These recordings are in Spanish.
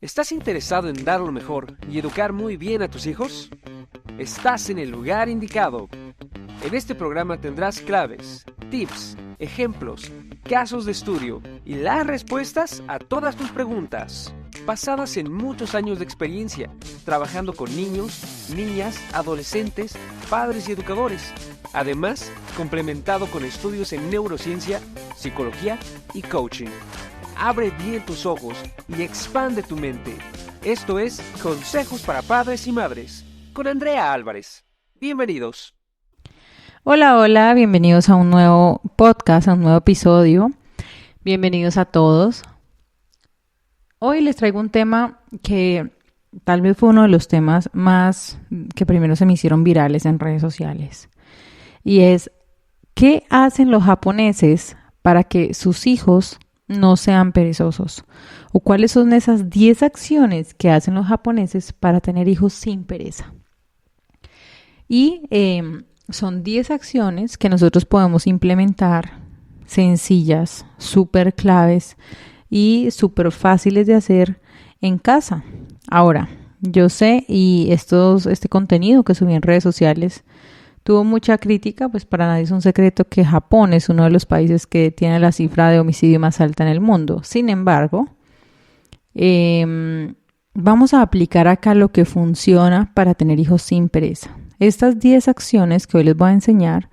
¿Estás interesado en dar lo mejor y educar muy bien a tus hijos? Estás en el lugar indicado. En este programa tendrás claves, tips, ejemplos, casos de estudio y las respuestas a todas tus preguntas, basadas en muchos años de experiencia, trabajando con niños, niñas, adolescentes, padres y educadores. Además, complementado con estudios en neurociencia, psicología y coaching. Abre bien tus ojos y expande tu mente. Esto es Consejos para Padres y Madres, con Andrea Álvarez. Bienvenidos. Hola, bienvenidos a un nuevo podcast, a un nuevo episodio. Bienvenidos a todos. Hoy les traigo un tema que tal vez fue uno de los temas más que primero se me hicieron virales en redes sociales. Y es, ¿qué hacen los japoneses para que sus hijos no sean perezosos? ¿O cuáles son esas 10 acciones que hacen los japoneses para tener hijos sin pereza? Y son 10 acciones que nosotros podemos implementar, sencillas, súper claves y súper fáciles de hacer en casa. Ahora, yo sé, y este contenido que subí en redes sociales tuvo mucha crítica, pues para nadie es un secreto que Japón es uno de los países que tiene la cifra de homicidio más alta en el mundo. Sin embargo, vamos a aplicar acá lo que funciona para tener hijos sin pereza. Estas 10 acciones que hoy les voy a enseñar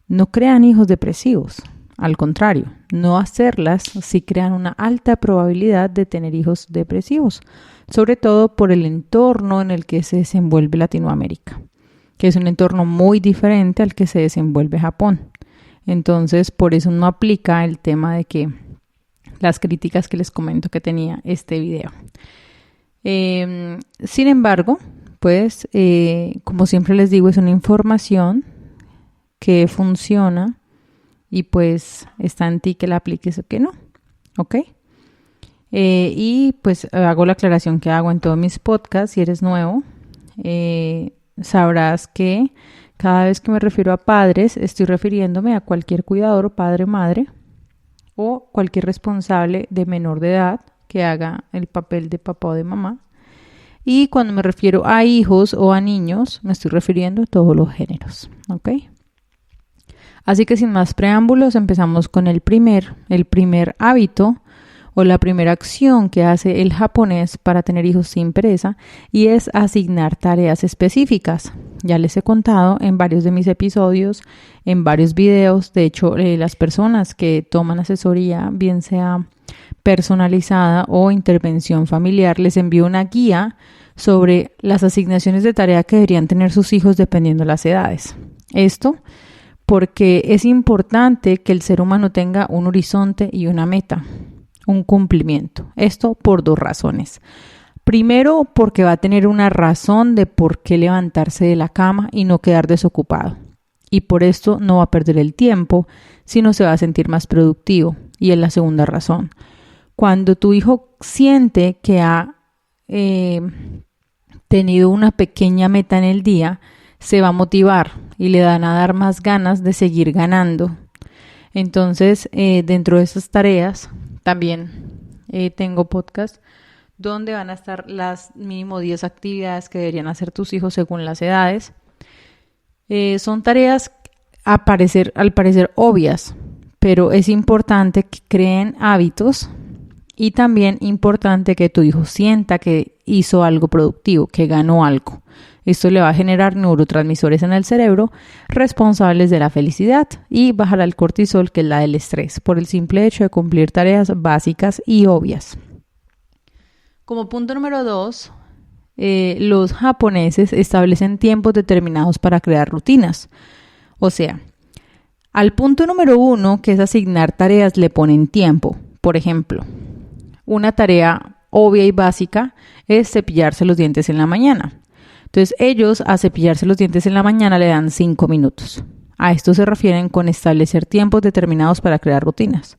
no crean hijos depresivos. Al contrario, no hacerlas sí crean una alta probabilidad de tener hijos depresivos, sobre todo por el entorno en el que se desenvuelve Latinoamérica, que es un entorno muy diferente al que se desenvuelve Japón. Entonces, por eso no aplica el tema de que las críticas que les comento que tenía este video. Sin embargo, pues, como siempre les digo, es una información que funciona y pues está en ti que la apliques o que no, ¿ok? Y pues hago la aclaración que hago en todos mis podcasts. Si eres nuevo, sabrás que cada vez que me refiero a padres, estoy refiriéndome a cualquier cuidador o padre, madre o cualquier responsable de menor de edad que haga el papel de papá o de mamá. Y cuando me refiero a hijos o a niños, me estoy refiriendo a todos los géneros, ¿ok? Así que sin más preámbulos, empezamos con el primer hábito o la primera acción que hace el japonés para tener hijos sin pereza, y es asignar tareas específicas. Ya les he contado en varios de mis episodios, en varios videos. De hecho, las personas que toman asesoría, bien sea personalizada o intervención familiar, les envío una guía sobre las asignaciones de tarea que deberían tener sus hijos dependiendo de las edades. Esto porque es importante que el ser humano tenga un horizonte y una meta, un cumplimiento. Esto por 2 razones. Primero, porque va a tener una razón de por qué levantarse de la cama y no quedar desocupado. Y por esto no va a perder el tiempo, sino se va a sentir más productivo. Y es la segunda razón. Cuando tu hijo siente que ha tenido una pequeña meta en el día, se va a motivar y le van a dar más ganas de seguir ganando. Entonces, dentro de esas tareas, también tengo podcast donde van a estar las mínimo 10 actividades que deberían hacer tus hijos según las edades. Son tareas al parecer obvias, pero es importante que creen hábitos y también importante que tu hijo sienta que hizo algo productivo, que ganó algo. Esto le va a generar neurotransmisores en el cerebro responsables de la felicidad y bajará el cortisol, que es la del estrés, por el simple hecho de cumplir tareas básicas y obvias. Como punto número 2, los japoneses establecen tiempos determinados para crear rutinas. O sea, al punto número 1, que es asignar tareas, le ponen tiempo. Por ejemplo, una tarea obvia y básica es cepillarse los dientes en la mañana. Entonces ellos a cepillarse los dientes en la mañana le dan 5 minutos. A esto se refieren con establecer tiempos determinados para crear rutinas.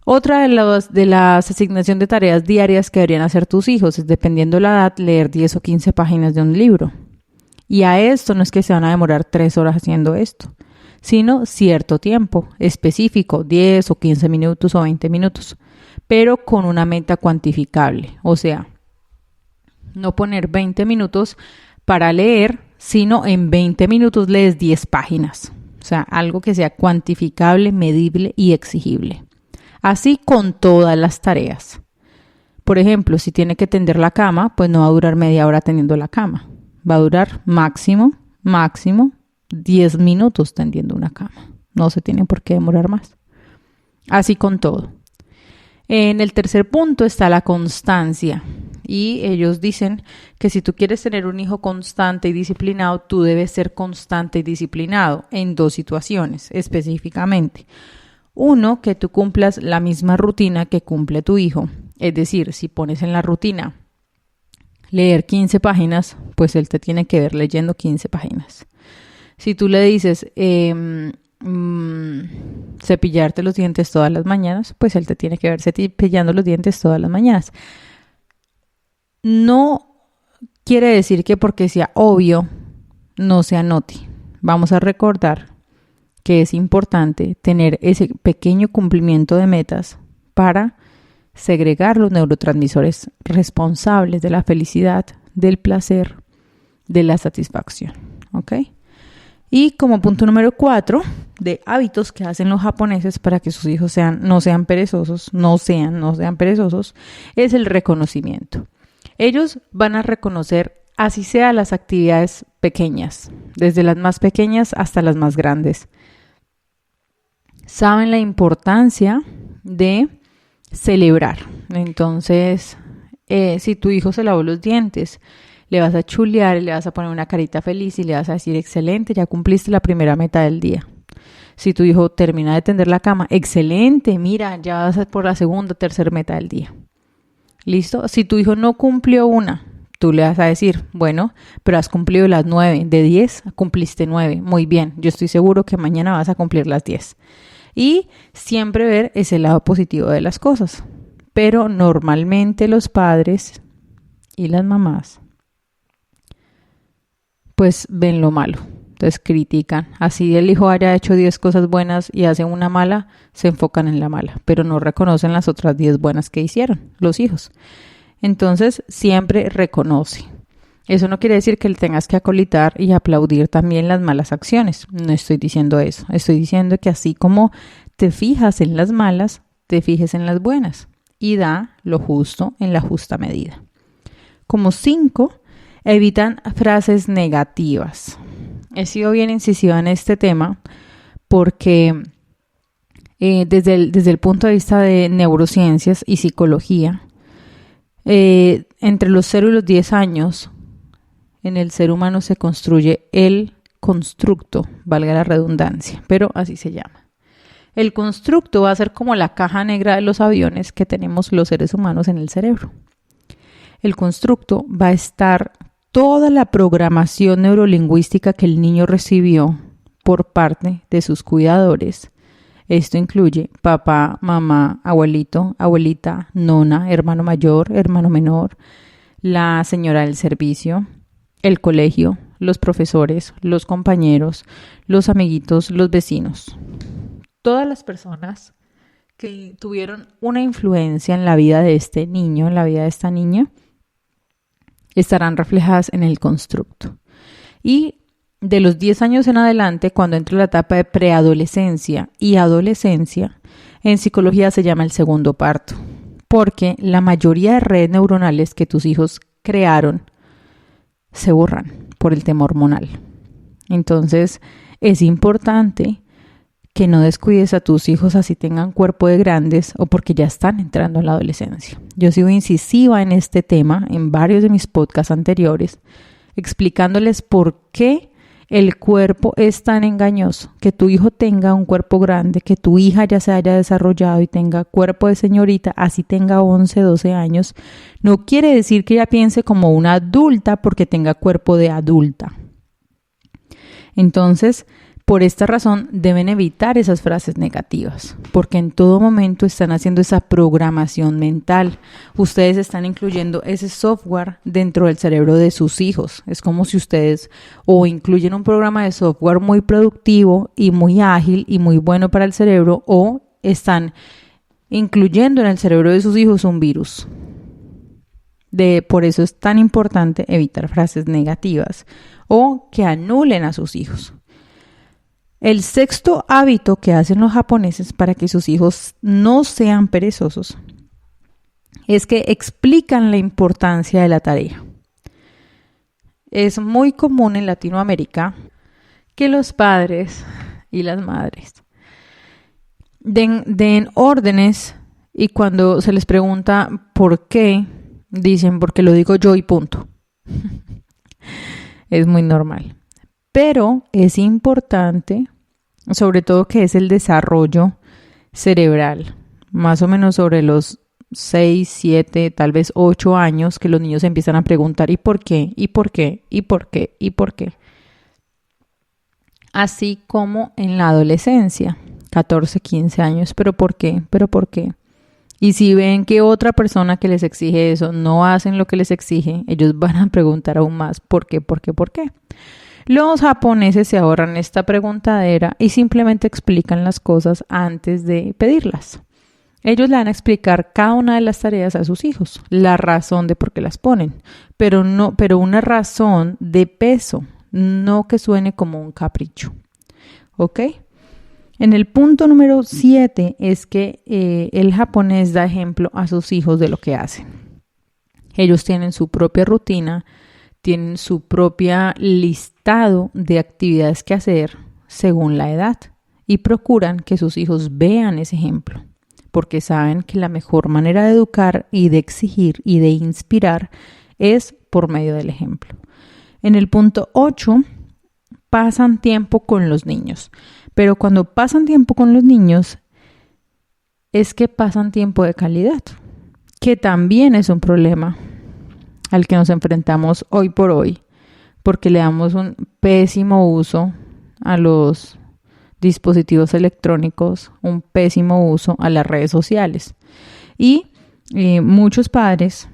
Otra de las asignación de tareas diarias que deberían hacer tus hijos es, dependiendo de la edad, leer 10 o 15 páginas de un libro. Y a esto no es que se van a demorar 3 horas haciendo esto, sino cierto tiempo específico, 10 o 15 minutos o 20 minutos. pero con una meta cuantificable. O sea, no poner 20 minutos para leer, sino en 20 minutos lees 10 páginas. O sea, algo que sea cuantificable, medible y exigible. Así con todas las tareas. Por ejemplo, si tiene que tender la cama, pues no va a durar media hora tendiendo la cama. Va a durar máximo 10 minutos tendiendo una cama. No se tiene por qué demorar más. Así con todo. En el tercer punto está la constancia. Y ellos dicen que si tú quieres tener un hijo constante y disciplinado, tú debes ser constante y disciplinado en 2 situaciones específicamente. Uno, que tú cumplas la misma rutina que cumple tu hijo. Es decir, si pones en la rutina leer 15 páginas, pues él te tiene que ver leyendo 15 páginas. Si tú le dices cepillarte los dientes todas las mañanas, pues él te tiene que ver cepillando los dientes todas las mañanas. No quiere decir que porque sea obvio no se anote. Vamos a recordar que es importante tener ese pequeño cumplimiento de metas para segregar los neurotransmisores responsables de la felicidad, del placer, de la satisfacción. ¿Ok? Y como punto número 4 de hábitos que hacen los japoneses para que sus hijos no sean perezosos, es el reconocimiento. Ellos van a reconocer, así sea, las actividades pequeñas, desde las más pequeñas hasta las más grandes. Saben la importancia de celebrar. Entonces, si tu hijo se lavó los dientes, le vas a chulear, le vas a poner una carita feliz y le vas a decir, excelente, ya cumpliste la primera meta del día. Si tu hijo termina de tender la cama, excelente, mira, ya vas por la segunda, tercera meta del día. ¿Listo? Si tu hijo no cumplió una, tú le vas a decir, bueno, pero has cumplido las 9, de 10 cumpliste 9, muy bien, yo estoy seguro que mañana vas a cumplir las 10. Y siempre ver ese lado positivo de las cosas. Pero normalmente los padres y las mamás pues ven lo malo. Entonces critican. Así el hijo haya hecho 10 cosas buenas y hace una mala, se enfocan en la mala, pero no reconocen las otras 10 buenas que hicieron los hijos. Entonces siempre reconoce. Eso no quiere decir que le tengas que acolitar y aplaudir también las malas acciones. No estoy diciendo eso. Estoy diciendo que así como te fijas en las malas, te fijes en las buenas y da lo justo en la justa medida. Como 5, evitan frases negativas. He sido bien incisiva en este tema porque desde el punto de vista de neurociencias y psicología, entre los 0 y los 10 años, en el ser humano se construye el constructo, valga la redundancia, pero así se llama. El constructo va a ser como la caja negra de los aviones que tenemos los seres humanos en el cerebro. El constructo va a estar toda la programación neurolingüística que el niño recibió por parte de sus cuidadores. Esto incluye papá, mamá, abuelito, abuelita, nona, hermano mayor, hermano menor, la señora del servicio, el colegio, los profesores, los compañeros, los amiguitos, los vecinos. Todas las personas que tuvieron una influencia en la vida de este niño, en la vida de esta niña, estarán reflejadas en el constructo. Y de los 10 años en adelante, cuando entra la etapa de preadolescencia y adolescencia, en psicología se llama el segundo parto, porque la mayoría de redes neuronales que tus hijos crearon se borran por el tema hormonal. Entonces, es importante que no descuides a tus hijos así tengan cuerpo de grandes o porque ya están entrando en la adolescencia. Yo sigo incisiva en este tema en varios de mis podcasts anteriores, explicándoles por qué el cuerpo es tan engañoso. Que tu hijo tenga un cuerpo grande, que tu hija ya se haya desarrollado y tenga cuerpo de señorita, así tenga 11, 12 años, no quiere decir que ella piense como una adulta porque tenga cuerpo de adulta. Entonces, por esta razón deben evitar esas frases negativas, porque en todo momento están haciendo esa programación mental. Ustedes están incluyendo ese software dentro del cerebro de sus hijos. Es como si ustedes o incluyen un programa de software muy productivo y muy ágil y muy bueno para el cerebro, o están incluyendo en el cerebro de sus hijos un virus. Por eso es tan importante evitar frases negativas o que anulen a sus hijos. El sexto hábito que hacen los japoneses para que sus hijos no sean perezosos es que explican la importancia de la tarea. Es muy común en Latinoamérica que los padres y las madres den órdenes y cuando se les pregunta por qué, dicen porque lo digo yo y punto. Es muy normal. Pero es importante, sobre todo que es el desarrollo cerebral, más o menos sobre los 6, 7, tal vez 8 años, que los niños empiezan a preguntar ¿y por qué? ¿Y por qué? ¿Y por qué? ¿Y por qué? Así como en la adolescencia, 14, 15 años, ¿pero por qué? ¿Pero por qué? Y si ven que otra persona que les exige eso no hacen lo que les exige, ellos van a preguntar aún más ¿por qué? ¿Por qué? ¿Por qué? Los japoneses se ahorran esta preguntadera y simplemente explican las cosas antes de pedirlas. Ellos le van a explicar cada una de las tareas a sus hijos, la razón de por qué las ponen, pero una razón de peso, no que suene como un capricho. ¿Ok? En el punto número 7 es que el japonés da ejemplo a sus hijos de lo que hacen. Ellos tienen su propia rutina, tienen su propia listado de actividades que hacer según la edad y procuran que sus hijos vean ese ejemplo, porque saben que la mejor manera de educar y de exigir y de inspirar es por medio del ejemplo. En el punto 8, pasan tiempo con los niños. Pero cuando pasan tiempo con los niños, es que pasan tiempo de calidad, que también es un problema al que nos enfrentamos hoy por hoy, porque le damos un pésimo uso a los dispositivos electrónicos, un pésimo uso a las redes sociales. Y muchos padres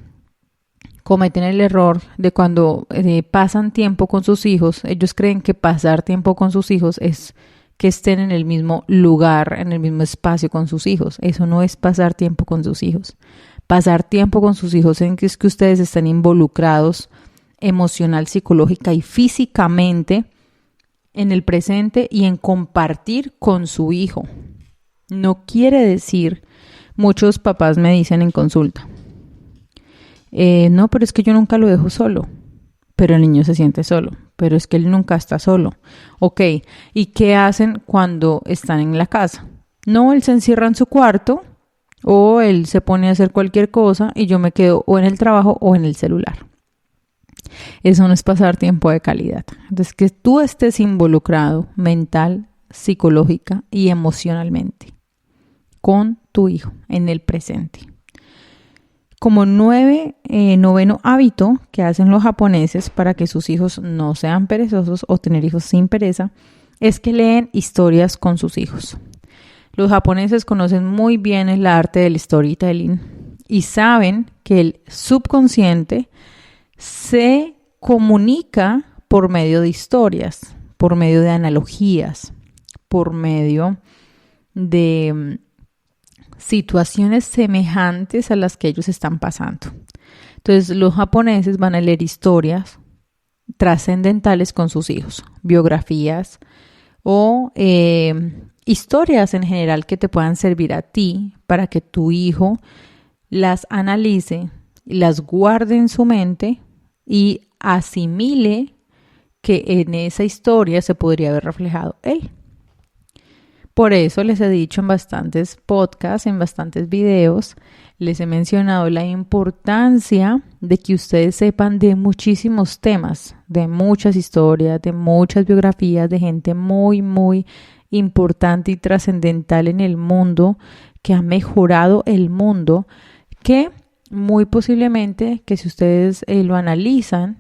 cometen el error de cuando pasan tiempo con sus hijos, ellos creen que pasar tiempo con sus hijos es que estén en el mismo lugar, en el mismo espacio con sus hijos. Eso no es pasar tiempo con sus hijos. Pasar tiempo con sus hijos es que ustedes están involucrados emocional, psicológica y físicamente en el presente y en compartir con su hijo. No quiere decir, muchos papás me dicen en consulta, no, pero es que yo nunca lo dejo solo. Pero el niño se siente solo, pero es que él nunca está solo. Ok, ¿y qué hacen cuando están en la casa? No, él se encierra en su cuarto o él se pone a hacer cualquier cosa y yo me quedo o en el trabajo o en el celular. Eso no es pasar tiempo de calidad. Entonces, que tú estés involucrado mental, psicológica y emocionalmente con tu hijo en el presente. Como noveno hábito que hacen los japoneses para que sus hijos no sean perezosos o tener hijos sin pereza, es que leen historias con sus hijos. Los japoneses conocen muy bien el arte del storytelling y saben que el subconsciente se comunica por medio de historias, por medio de analogías, por medio de situaciones semejantes a las que ellos están pasando. Entonces, los japoneses van a leer historias trascendentales con sus hijos, biografías o historias en general que te puedan servir a ti para que tu hijo las analice, las guarde en su mente y asimile que en esa historia se podría haber reflejado él. Por eso les he dicho en bastantes podcasts, en bastantes videos, les he mencionado la importancia de que ustedes sepan de muchísimos temas, de muchas historias, de muchas biografías, de gente muy, muy importante y trascendental en el mundo, que ha mejorado el mundo, que muy posiblemente que si ustedes lo analizan,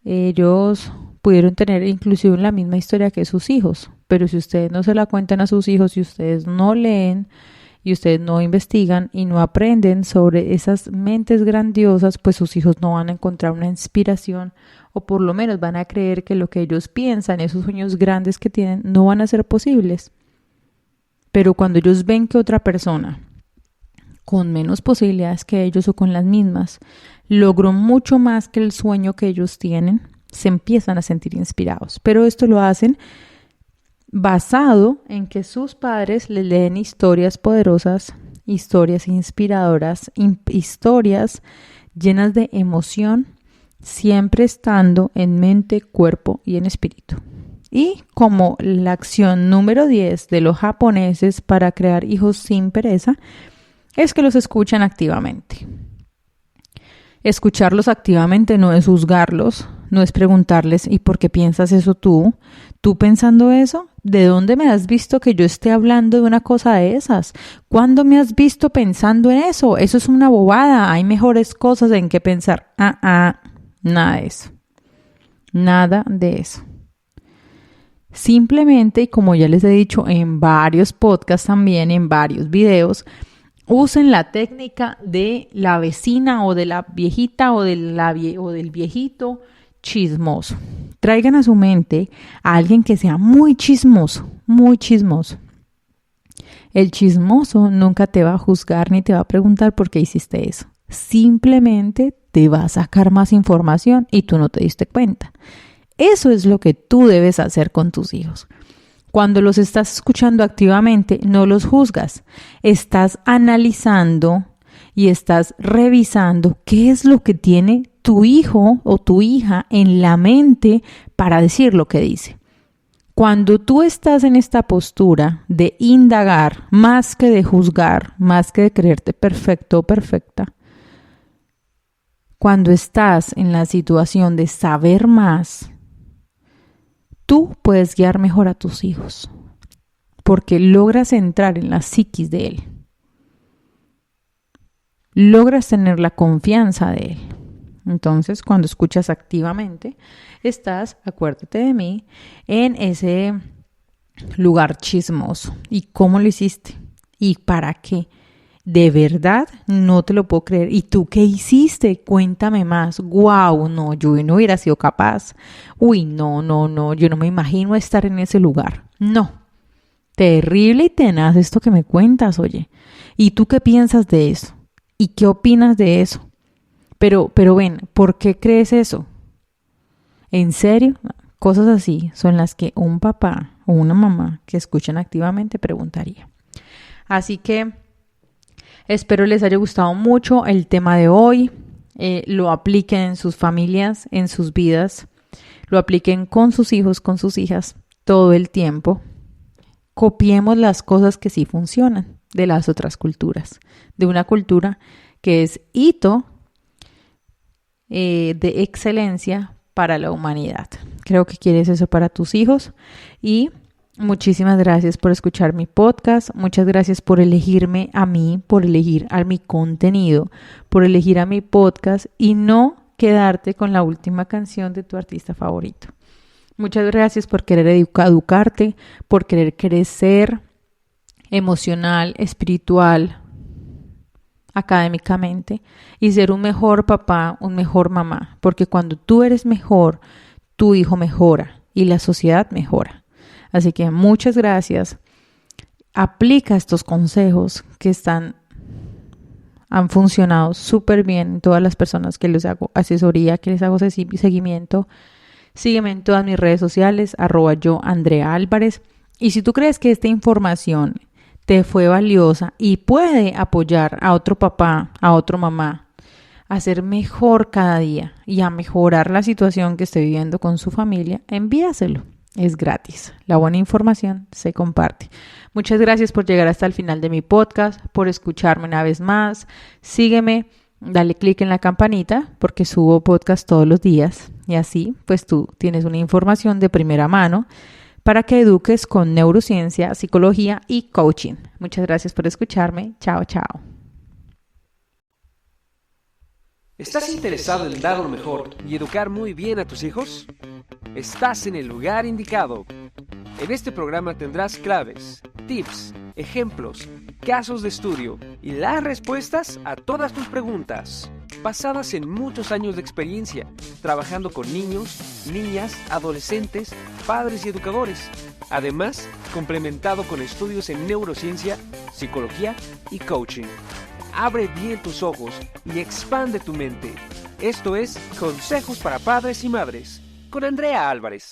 ellos pudieron tener inclusive la misma historia que sus hijos, pero si ustedes no se la cuentan a sus hijos, si ustedes no leen y ustedes no investigan y no aprenden sobre esas mentes grandiosas, pues sus hijos no van a encontrar una inspiración o por lo menos van a creer que lo que ellos piensan, esos sueños grandes que tienen, no van a ser posibles. Pero cuando ellos ven que otra persona con menos posibilidades que ellos o con las mismas, logró mucho más que el sueño que ellos tienen, se empiezan a sentir inspirados. Pero esto lo hacen basado en que sus padres les leen historias poderosas, historias inspiradoras, historias llenas de emoción, siempre estando en mente, cuerpo y en espíritu. Y como la acción número 10 de los japoneses para crear hijos sin pereza es que los escuchan activamente. Escucharlos activamente no es juzgarlos, no es preguntarles ¿y por qué piensas eso tú? ¿Tú pensando eso? ¿De dónde me has visto que yo esté hablando de una cosa de esas? ¿Cuándo me has visto pensando en eso? Eso es una bobada, hay mejores cosas en que pensar. Nada de eso. Nada de eso. Simplemente, y como ya les he dicho en varios podcasts también, en varios videos, usen la técnica de la vecina o de la viejita o del viejito chismoso. Traigan a su mente a alguien que sea muy chismoso, muy chismoso. El chismoso nunca te va a juzgar ni te va a preguntar por qué hiciste eso. Simplemente te va a sacar más información y tú no te diste cuenta. Eso es lo que tú debes hacer con tus hijos. Cuando los estás escuchando activamente, no los juzgas. Estás analizando y estás revisando qué es lo que tiene tu hijo o tu hija en la mente para decir lo que dice. Cuando tú estás en esta postura de indagar, más que de juzgar, más que de creerte perfecto o perfecta, cuando estás en la situación de saber más, tú puedes guiar mejor a tus hijos, porque logras entrar en la psiquis de él. Logras tener la confianza de él. Entonces, cuando escuchas activamente, estás, acuérdate de mí, en ese lugar chismoso. ¿Y cómo lo hiciste? ¿Y para qué? De verdad, no te lo puedo creer. ¿Y tú qué hiciste? Cuéntame más. ¡Guau! No, yo no hubiera sido capaz. Uy, no, yo no me imagino estar en ese lugar. No. Terrible y tenaz esto que me cuentas, oye. ¿Y tú qué piensas de eso? ¿Y qué opinas de eso? Pero ven, ¿por qué crees eso? ¿En serio? Cosas así son las que un papá o una mamá que escuchan activamente preguntaría. Así que espero les haya gustado mucho el tema de hoy. Lo apliquen en sus familias, en sus vidas. Lo apliquen con sus hijos, con sus hijas, todo el tiempo. Copiemos las cosas que sí funcionan de las otras culturas. De una cultura que es hito de excelencia para la humanidad. Creo que quieres eso para tus hijos y muchísimas gracias por escuchar mi podcast, muchas gracias por elegirme a mí, por elegir a mi contenido, por elegir a mi podcast y no quedarte con la última canción de tu artista favorito. Muchas gracias por querer educarte, por querer crecer emocional, espiritual, académicamente y ser un mejor papá, un mejor mamá, porque cuando tú eres mejor, tu hijo mejora y la sociedad mejora. Así que muchas gracias. Aplica estos consejos que han funcionado súper bien en todas las personas que les hago asesoría, que les hago seguimiento. Sígueme en todas mis redes sociales, @yo Andrea Álvarez. Y si tú crees que esta información te fue valiosa y puede apoyar a otro papá, a otra mamá, a ser mejor cada día y a mejorar la situación que esté viviendo con su familia, envíaselo. Es gratis. La buena información se comparte. Muchas gracias por llegar hasta el final de mi podcast, por escucharme una vez más. Sígueme, dale click en la campanita porque subo podcast todos los días y así pues tú tienes una información de primera mano para que eduques con neurociencia, psicología y coaching. Muchas gracias por escucharme. Chao, chao. ¿Estás interesado en dar lo mejor y educar muy bien a tus hijos? Estás en el lugar indicado. En este programa tendrás claves, tips, ejemplos, casos de estudio y las respuestas a todas tus preguntas, basadas en muchos años de experiencia, trabajando con niños, niñas, adolescentes, padres y educadores. Además, complementado con estudios en neurociencia, psicología y coaching. abre bien tus ojos y expande tu mente. Esto es Consejos para Padres y Madres, con Andrea Álvarez.